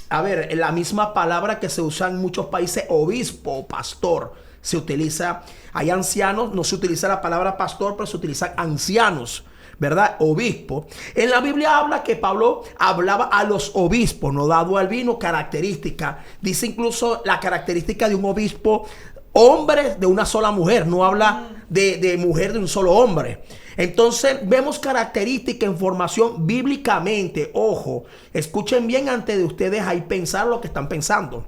la misma palabra que se usa en muchos países, obispo o pastor. Se utiliza, hay ancianos, no se utiliza la palabra pastor, pero se utilizan ancianos, ¿verdad? Obispo. En la Biblia habla que Pablo hablaba a los obispos, no dado al vino, característica. Dice incluso la característica de un obispo, hombre de una sola mujer, no habla de mujer de un solo hombre. Entonces vemos características en formación bíblicamente. Ojo, escuchen bien antes de ustedes ahí pensar lo que están pensando.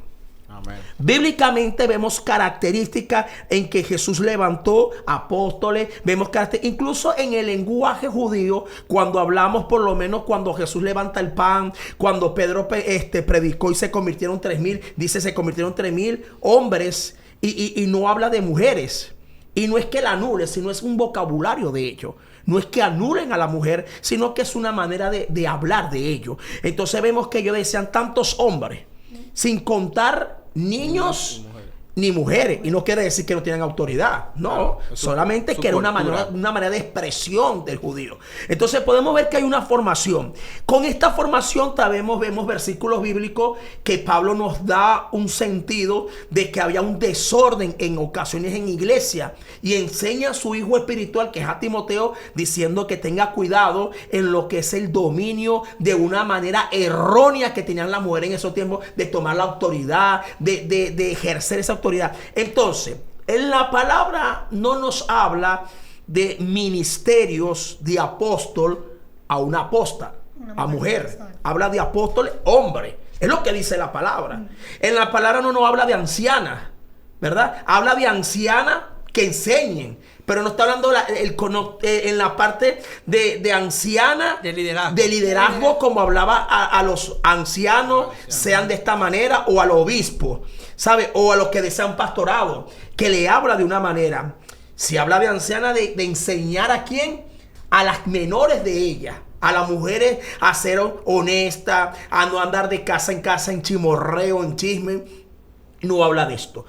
Amén. Bíblicamente vemos características en que Jesús levantó apóstoles, vemos características, incluso en el lenguaje judío, cuando hablamos, por lo menos cuando Jesús levanta el pan, cuando Pedro predicó y se convirtieron 3,000, dice se convirtieron 3,000 hombres, y no habla de mujeres. Y no es que la anule, sino es un vocabulario de ello. No es que anulen a la mujer, sino que es una manera de hablar de ello. Entonces vemos que ellos decían tantos hombres, sin contar niños ni mujeres. Y no quiere decir que no tienen autoridad. No, solamente que era una manera de expresión del judío. Entonces podemos ver que hay una formación. Con esta formación también vemos versículos bíblicos que Pablo nos da un sentido de que había un desorden en ocasiones en iglesia. Y enseña a su hijo espiritual, que es a Timoteo, diciendo que tenga cuidado en lo que es el dominio de una manera errónea que tenían las mujeres en esos tiempos, de tomar la autoridad, de ejercer esa autoridad. Entonces, en la palabra no nos habla de ministerios de apóstol a una apóstol, a mujer. Habla de apóstol hombre. Es lo que dice la palabra. En la palabra no nos habla de anciana, ¿verdad? Habla de anciana que enseñen. Pero no está hablando en la parte de anciana, de liderazgo, como hablaba a los ancianos, sean de esta manera, o al obispo, ¿sabe? O a los que desean pastorado, que le habla de una manera. Si habla de anciana, de enseñar a quién, a las menores de ella, a las mujeres a ser honestas, a no andar de casa en chimorreo, en chisme. No habla de esto.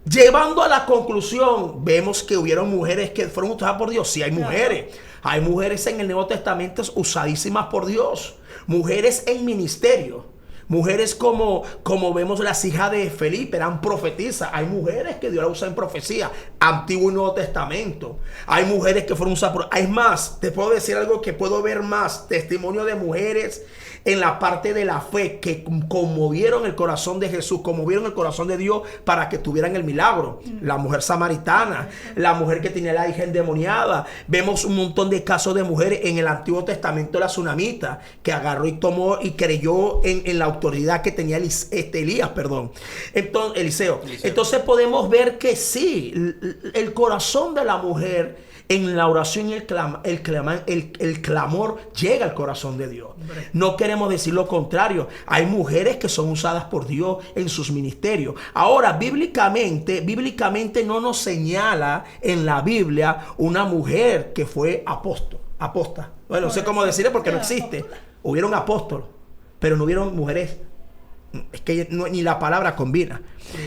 Llevando a la conclusión, vemos que hubieron mujeres que fueron usadas por Dios. Sí, hay mujeres. Hay mujeres en el Nuevo Testamento usadísimas por Dios. Mujeres en ministerio. Mujeres como vemos las hijas de Felipe, eran profetisas. Hay mujeres que Dios las usa en profecía, Antiguo y Nuevo Testamento. Hay mujeres que fueron usadas por... Hay más, te puedo decir algo que puedo ver más. Testimonio de mujeres en la parte de la fe que conmovieron el corazón de Jesús, conmovieron el corazón de Dios para que tuvieran el milagro. La mujer samaritana, la mujer que tenía la hija endemoniada. Vemos un montón de casos de mujeres en el Antiguo Testamento, la tsunamita, que agarró y tomó y creyó en la autoridad que tenía Elías, Eliseo. Entonces podemos ver que sí, el corazón de la mujer en la oración y el clamor llega al corazón de Dios. No queremos decir lo contrario. Hay mujeres que son usadas por Dios en sus ministerios. Ahora, bíblicamente no nos señala en la Biblia una mujer que fue apóstol. Bueno, no sé cómo decirlo porque no existe. Hubieron apóstoles, pero no hubieron mujeres. Es que ni la palabra combina.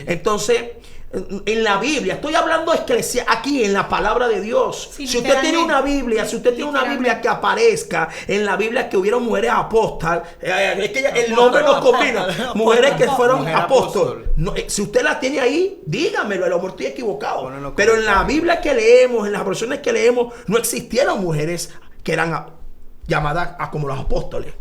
Entonces, en la Biblia, estoy hablando aquí en la palabra de Dios. Sí, si usted tiene una Biblia, que aparezca en la Biblia que hubieron mujeres apóstoles, es que el nombre no combina. Mujeres que fueron apóstoles. No, si usted las tiene ahí, dígamelo, a lo mejor estoy equivocado. Pero en la Biblia que leemos, en las versiones que leemos, no existieron mujeres que eran llamadas como los apóstoles.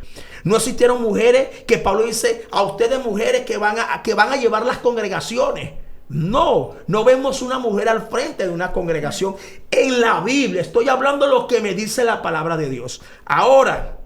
No existieron mujeres que Pablo dice a ustedes mujeres que van a llevar las congregaciones. No vemos una mujer al frente de una congregación en la Biblia. Estoy hablando lo que me dice la palabra de Dios. Ahora,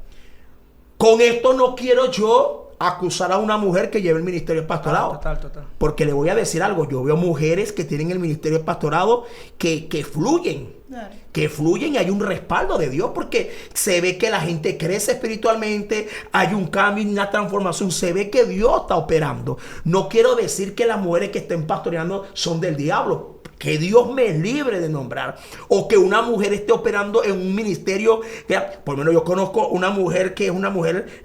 con esto no quiero yo acusar a una mujer que lleve el ministerio de pastorado. Total. Porque le voy a decir algo. Yo veo mujeres que tienen el ministerio de pastorado que fluyen. Claro. Que fluyen y hay un respaldo de Dios porque se ve que la gente crece espiritualmente, hay un cambio y una transformación, se ve que Dios está operando. No quiero decir que las mujeres que estén pastoreando son del diablo, que Dios me libre de nombrar, o que una mujer esté operando en un ministerio, por lo menos yo conozco una mujer que es una mujer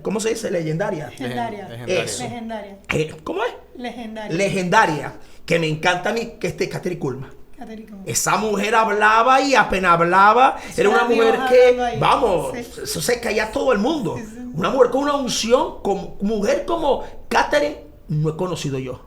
¿cómo se dice? Legendaria. Legendaria. ¿Cómo es? Legendaria. Que me encanta a mí, que Catherine Kuhlman. Católico. Esa mujer hablaba y apenas hablaba, era una mujer que, vamos, eso se caía todo el mundo. Sí. Una mujer con una unción, mujer como Catherine, no he conocido yo.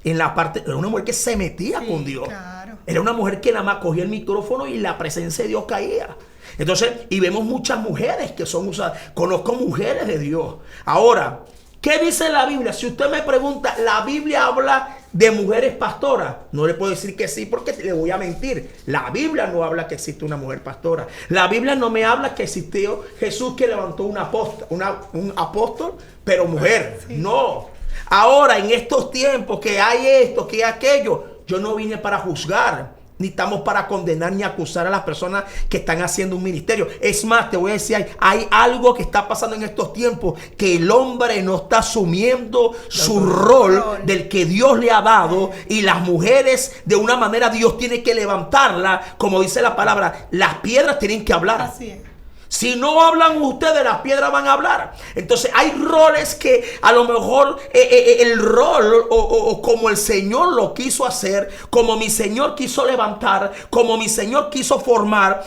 En la parte, era una mujer que se metía con Dios. Claro. Era una mujer que nada más cogía el micrófono y la presencia de Dios caía. Entonces, y vemos muchas mujeres que son usadas. Conozco mujeres de Dios. Ahora, ¿qué dice la Biblia? Si usted me pregunta, ¿la Biblia habla de mujeres pastoras? No le puedo decir que sí porque le voy a mentir. La Biblia no habla que existe una mujer pastora. La Biblia no me habla que existió Jesús que levantó un apóstol, pero mujer. Sí. No. Ahora, en estos tiempos que hay esto, que hay aquello, yo no vine para juzgar. Ni estamos para condenar ni acusar a las personas que están haciendo un ministerio. Es más, te voy a decir, hay algo que está pasando en estos tiempos, que el hombre no está asumiendo su rol del que Dios le ha dado, y las mujeres, de una manera, Dios tiene que levantarla. Como dice la palabra, las piedras tienen que hablar. Así es. Si no hablan ustedes, las piedras van a hablar. Entonces hay roles que a lo mejor el rol o como el Señor lo quiso hacer, como mi Señor quiso levantar, como mi Señor quiso formar,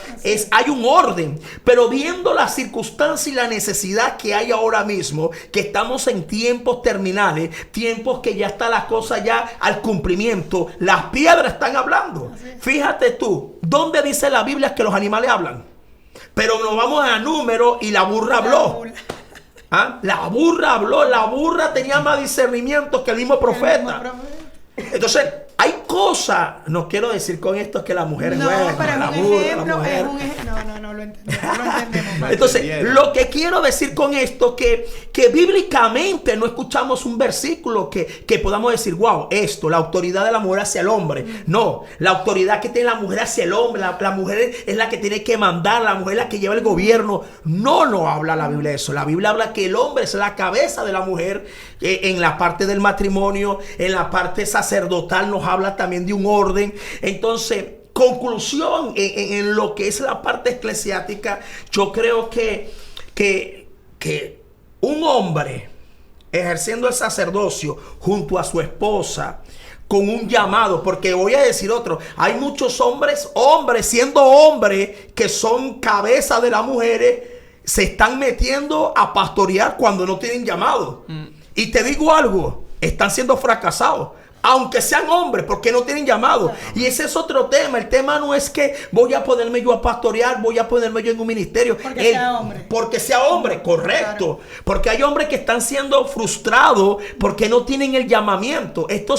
hay un orden. Pero viendo la circunstancia y la necesidad que hay ahora mismo, que estamos en tiempos terminales, tiempos que ya está la cosa ya al cumplimiento, las piedras están hablando. Fíjate tú, ¿dónde dice la Biblia que los animales hablan? Pero nos vamos a número y la burra habló. ¿Ah? La burra habló. La burra tenía más discernimiento que el mismo profeta. Entonces, hay cosas. No quiero decir con esto que la mujer es buena. Pero la es un burra, ejemplo, la mujer. No lo entendemos. Entonces, lo que quiero decir con esto, que bíblicamente no escuchamos un versículo que podamos decir, wow, esto, la autoridad de la mujer hacia el hombre. No, la autoridad que tiene la mujer hacia el hombre, la mujer es la que tiene que mandar, la mujer es la que lleva el gobierno. No habla la Biblia de eso. La Biblia habla que el hombre es la cabeza de la mujer, en la parte del matrimonio, en la parte sacerdotal nos habla también de un orden. Entonces, conclusión, en lo que es la parte eclesiástica, yo creo que un hombre ejerciendo el sacerdocio junto a su esposa, con un llamado, porque voy a decir otro, hay muchos hombres siendo hombres que son cabeza de las mujeres, se están metiendo a pastorear cuando no tienen llamado. Y te digo algo, están siendo fracasados. Aunque sean hombres, porque no tienen llamado. Y ese es otro tema. El tema no es que voy a ponerme yo a pastorear, voy a ponerme yo en un ministerio. Porque sea hombre, correcto. Claro. Porque hay hombres que están siendo frustrados porque no tienen el llamamiento. Esto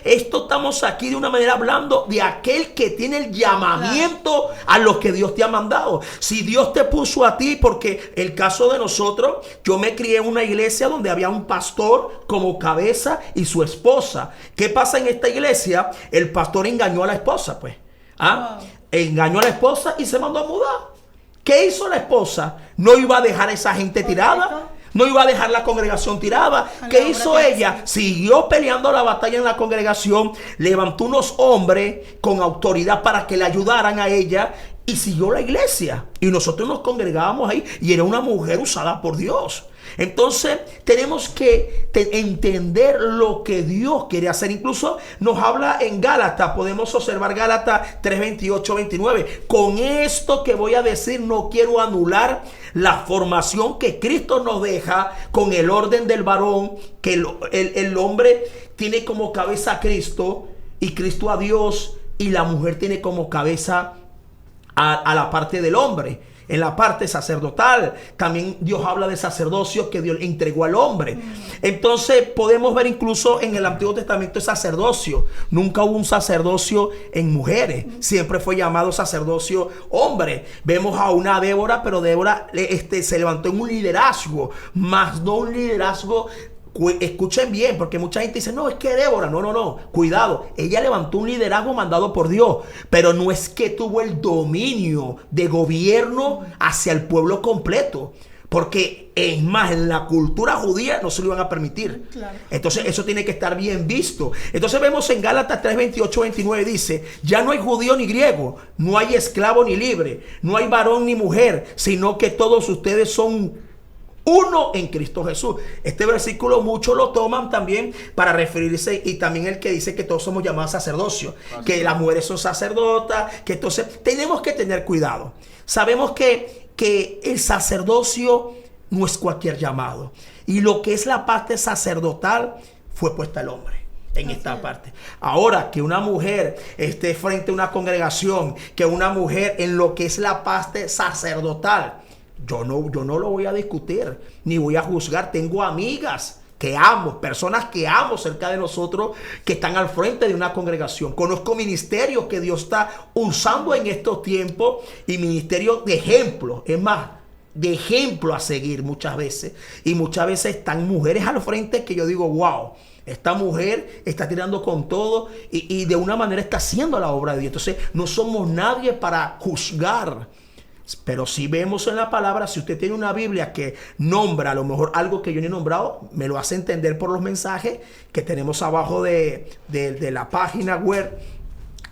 estamos aquí de una manera hablando de aquel que tiene el llamamiento a lo que Dios te ha mandado. Si Dios te puso a ti, porque el caso de nosotros, yo me crié en una iglesia donde había un pastor como cabeza y su esposa. ¿Qué pasa en esta iglesia? El pastor engañó a la esposa, pues. Engañó a la esposa y se mandó a mudar. ¿Qué hizo la esposa? No iba a dejar a esa gente tirada. No iba a dejar la congregación tirada. ¿Qué hizo ella? Siguió peleando la batalla en la congregación. Levantó unos hombres con autoridad para que le ayudaran a ella. Y siguió la iglesia. Y nosotros nos congregábamos ahí. Y era una mujer usada por Dios. Entonces tenemos que entender lo que Dios quiere hacer. Incluso nos habla en Gálatas, podemos observar Gálatas 3:28-29. Con esto que voy a decir no quiero anular la formación que Cristo nos deja con el orden del varón, que el hombre tiene como cabeza a Cristo y Cristo a Dios, y la mujer tiene como cabeza a la parte del hombre. en la parte sacerdotal. También Dios habla de sacerdocio que Dios entregó al hombre. Entonces podemos ver incluso en el Antiguo Testamento el sacerdocio. Nunca hubo un sacerdocio en mujeres. Siempre fue llamado sacerdocio hombre. Vemos a una Débora, pero Débora se levantó en un liderazgo, más no un liderazgo. Escuchen bien, porque mucha gente dice, no, es que Débora, no, cuidado, ella levantó un liderazgo mandado por Dios, pero no es que tuvo el dominio de gobierno hacia el pueblo completo, porque es más, en la cultura judía no se lo iban a permitir. Claro. Entonces eso tiene que estar bien visto. Entonces vemos en Gálatas 3, 28, 29 dice, ya no hay judío ni griego, no hay esclavo ni libre, no hay varón ni mujer, sino que todos ustedes son uno en Cristo Jesús. Este versículo muchos lo toman también para referirse, y también el que dice que todos somos llamados sacerdocio, que las mujeres son sacerdotas, que entonces tenemos que tener cuidado. Sabemos que el sacerdocio no es cualquier llamado, y lo que es la parte sacerdotal fue puesta el hombre en esta parte. Ahora, que una mujer esté frente a una congregación, que una mujer en lo que es la parte sacerdotal, yo no lo voy a discutir, ni voy a juzgar. Tengo amigas que amo, personas que amo cerca de nosotros, que están al frente de una congregación. Conozco ministerios que Dios está usando en estos tiempos, y ministerios de ejemplo, es más, de ejemplo a seguir muchas veces. Y muchas veces están mujeres al frente que yo digo, wow, esta mujer está tirando con todo y de una manera está haciendo la obra de Dios. Entonces no somos nadie para juzgar. Pero si vemos en la palabra, si usted tiene una Biblia que nombra a lo mejor algo que yo no he nombrado, me lo hace entender por los mensajes que tenemos abajo de la página web.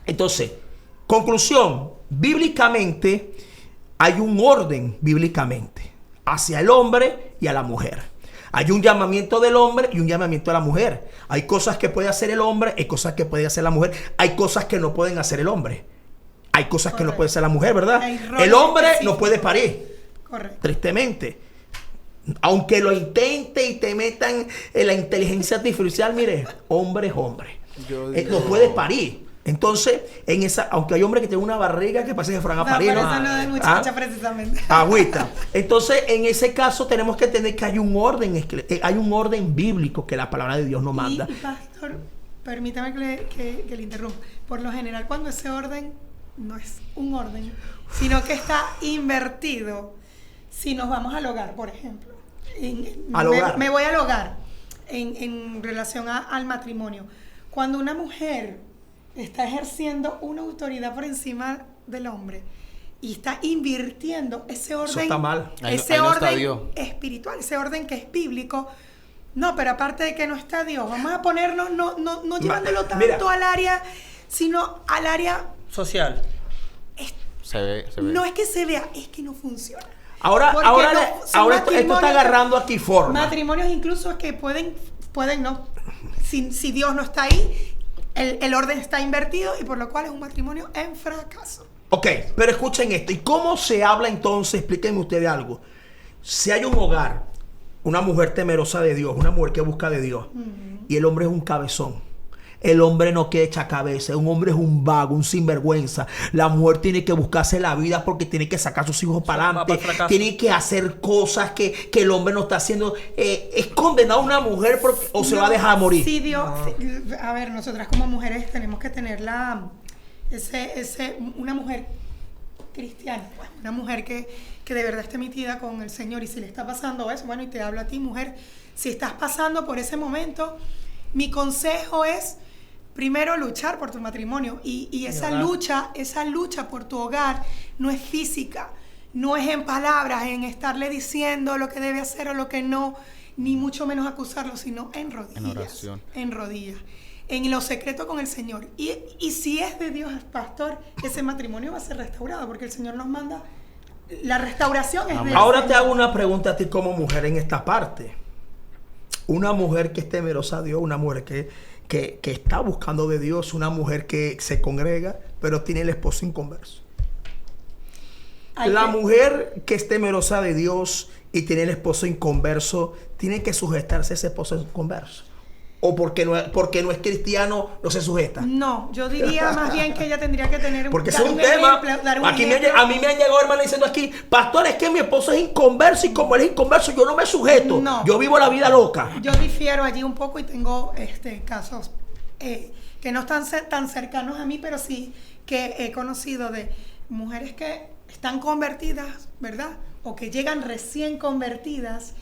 Entonces, conclusión, bíblicamente hay un orden bíblicamente hacia el hombre y a la mujer. Hay un llamamiento del hombre y un llamamiento a la mujer. Hay cosas que puede hacer el hombre, hay cosas que puede hacer la mujer, hay cosas que no pueden hacer el hombre. Hay cosas que no puede hacer la mujer, ¿verdad? El hombre no puede parir. Correcto. Tristemente. Aunque lo intente y te metan en la inteligencia artificial, mire, hombre es hombre. No puede parir. Entonces, aunque hay hombres que tienen una barriga que parece que fueran a parir, pero esa no es muchacha precisamente. Agüita. Entonces, en ese caso tenemos que entender que hay un orden bíblico que la palabra de Dios nos manda. Y pastor, permítame que le interrumpa. Por lo general, cuando ese orden no es un orden, sino que está invertido. Si nos vamos al hogar, por ejemplo, me voy al hogar en relación al matrimonio. Cuando una mujer está ejerciendo una autoridad por encima del hombre y está invirtiendo ese orden, eso está mal. Ese orden espiritual, ese orden que es bíblico. No, pero aparte de que no está Dios, vamos a ponernos no llevándolo tanto al área, sino al área social. Se ve. No es que se vea, es que no funciona. Ahora esto está agarrando aquí forma. Matrimonios incluso que pueden no. Si Dios no está ahí, el orden está invertido, y por lo cual es un matrimonio en fracaso. Ok, pero escuchen esto. ¿Y cómo se habla entonces? Explíquenme ustedes algo. Si hay un hogar, una mujer temerosa de Dios, una mujer que busca de Dios, y el hombre es un cabezón, el hombre no quiere echar cabeza, un hombre es un vago, un sinvergüenza. La mujer tiene que buscarse la vida porque tiene que sacar a sus hijos para adelante, tiene que hacer cosas que el hombre no está haciendo. ¿Es condenado a una mujer o se va a dejar morir? Sí, Dios. No. A ver, nosotras como mujeres tenemos que tener una mujer cristiana, una mujer que de verdad esté metida con el Señor. Y si le está pasando eso, bueno, y te hablo a ti, mujer, si estás pasando por ese momento, mi consejo es primero luchar por tu matrimonio, y esa lucha por tu hogar no es física, no es en palabras, en estarle diciendo lo que debe hacer o lo que no, ni mucho menos acusarlo, sino en rodillas, en oración, en rodillas, en lo secreto con el Señor. Y si es de Dios, pastor, ese matrimonio va a ser restaurado, porque el Señor nos manda, la restauración es de Él. Ahora te hago una pregunta a ti como mujer en esta parte. Una mujer que es temerosa a Dios, una mujer que está buscando de Dios, una mujer que se congrega, pero tiene el esposo inconverso. La mujer que es temerosa de Dios y tiene el esposo inconverso, tiene que sujetarse a ese esposo inconverso. ¿O porque no es cristiano no se sujeta? No, yo diría más bien que ella tendría que tener Porque dar ese es un tema. dar un Aquí ejemplo. a mí me han llegado hermanas diciendo aquí, pastor, es que mi esposo es inconverso y como él es inconverso yo no me sujeto. No. Yo vivo la vida loca. Yo difiero allí un poco y tengo casos que no están tan cercanos a mí, pero sí que he conocido de mujeres que están convertidas, ¿verdad? O que llegan recién convertidas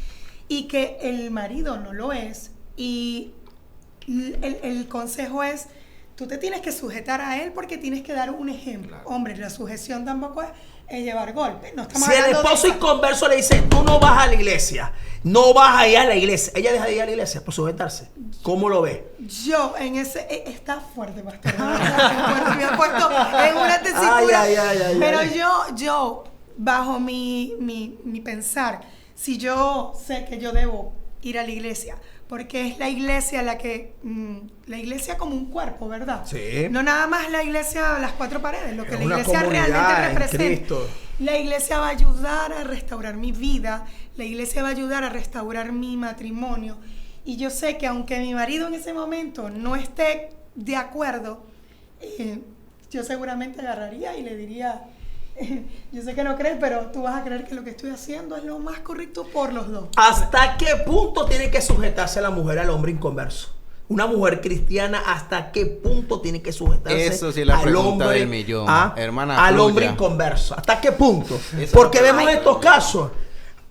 y que el marido no lo es. Y el consejo es, tú te tienes que sujetar a él porque tienes que dar un ejemplo. Claro. Hombre, la sujeción tampoco es llevar golpes. No estamos Si el hablando de esposo esa- inconverso le dice, tú no vas a la iglesia, no vas a ir a la iglesia, ella deja de ir a la iglesia por sujetarse. ¿Cómo lo ve? Yo en ese está fuerte, pastor. Me ha puesto en una tesitura. Ay, pero ay. yo bajo mi pensar, si yo sé que yo debo ir a la iglesia, porque es la iglesia la iglesia como un cuerpo, ¿verdad? Sí. No nada más la iglesia, las cuatro paredes, lo que Es la una iglesia comunidad realmente en representa. Cristo. La iglesia va a ayudar a restaurar mi vida, la iglesia va a ayudar a restaurar mi matrimonio. Y yo sé que aunque mi marido en ese momento no esté de acuerdo, yo seguramente agarraría y le diría, yo sé que no crees, pero tú vas a creer que lo que estoy haciendo es lo más correcto por los dos. ¿Hasta qué punto tiene que sujetarse la mujer al hombre inconverso? Una mujer cristiana, ¿hasta qué punto tiene que sujetarse Eso sí es la al pregunta hombre, del millón. Hermana, al fluya. hombre inconverso? ¿Hasta qué punto? Eso Porque no- vemos Ay, estos fluya. casos.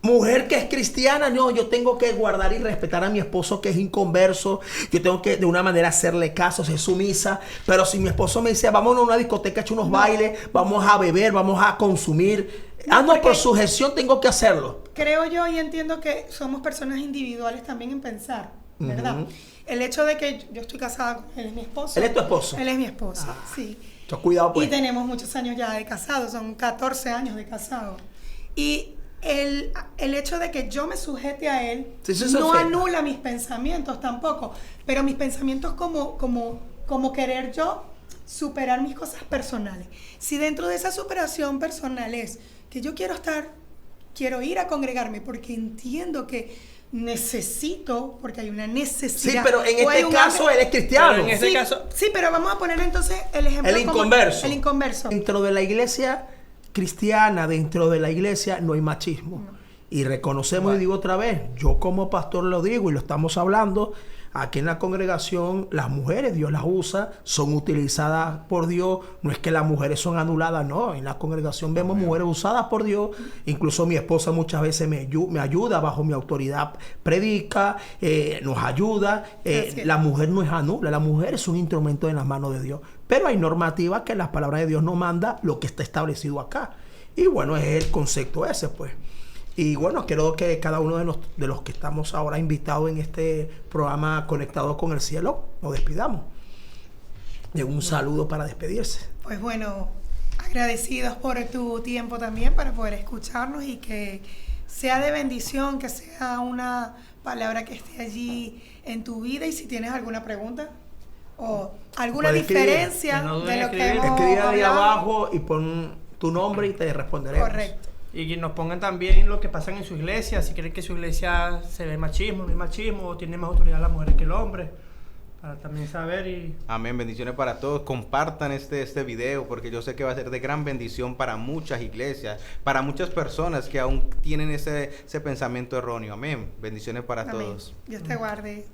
Mujer que es cristiana, no, yo tengo que guardar y respetar a mi esposo que es inconverso. Yo tengo que de una manera hacerle caso, ser sumisa. Pero si mi esposo me dice, vámonos a una discoteca, echar unos bailes, vamos a beber, vamos a consumir. No, No, por porque- sujeción tengo que hacerlo. Creo yo y entiendo que somos personas individuales también en pensar, ¿verdad? Ujú. El hecho de que yo estoy casada con él, es mi esposo. ¿Él es tu esposo? Él es mi esposo, sí. Entonces, cuidado pues. Y tenemos muchos años ya de casados, son 14 años de casado. Y el hecho de que yo me sujete a él Sí, se no sujeta. anula mis pensamientos tampoco, pero mis pensamientos como querer yo superar mis cosas personales. Si dentro de esa superación personal es que yo quiero ir a congregarme porque entiendo que necesito, porque hay una Sí, necesidad. pero en o hay este un caso hambre. él es cristiano. Pero en ese Sí, caso- sí, pero vamos a poner entonces el ejemplo El como inconverso. el inconverso. Dentro de la iglesia cristiana, dentro de la iglesia no hay machismo. Y reconocemos, y digo otra vez, yo como pastor lo digo y lo estamos hablando, aquí en la congregación las mujeres Dios las usa, son utilizadas por Dios, no es que las mujeres son anuladas, no, en la congregación vemos mujeres usadas por Dios, incluso mi esposa muchas veces me ayuda bajo mi autoridad, predica, nos ayuda, Así es. la mujer no es anula, la mujer es un instrumento en las manos de Dios, pero hay normativas que las palabras de Dios no manda lo que está establecido acá, y bueno, es el concepto ese pues. Y bueno, quiero que cada uno de los que estamos ahora invitados en este programa Conectados con el Cielo, nos despidamos. De un saludo para despedirse. Pues bueno, agradecidos por tu tiempo también para poder escucharnos y que sea de bendición, que sea una palabra que esté allí en tu vida. Y si tienes alguna pregunta o alguna Puedes escribir. diferencia Que no duden de en lo que escribir. hemos Escribe ahí hablado. abajo y pon tu nombre y te responderemos. Correcto. Y que nos pongan también lo que pasa en su iglesia, si creen que su iglesia se ve machismo, no hay machismo, o tiene más autoridad la mujer que el hombre, para también saber y... Amén, bendiciones para todos. Compartan este video porque yo sé que va a ser de gran bendición para muchas iglesias, para muchas personas que aún tienen ese pensamiento erróneo. Amén, bendiciones para Amén. todos. Dios te guarde.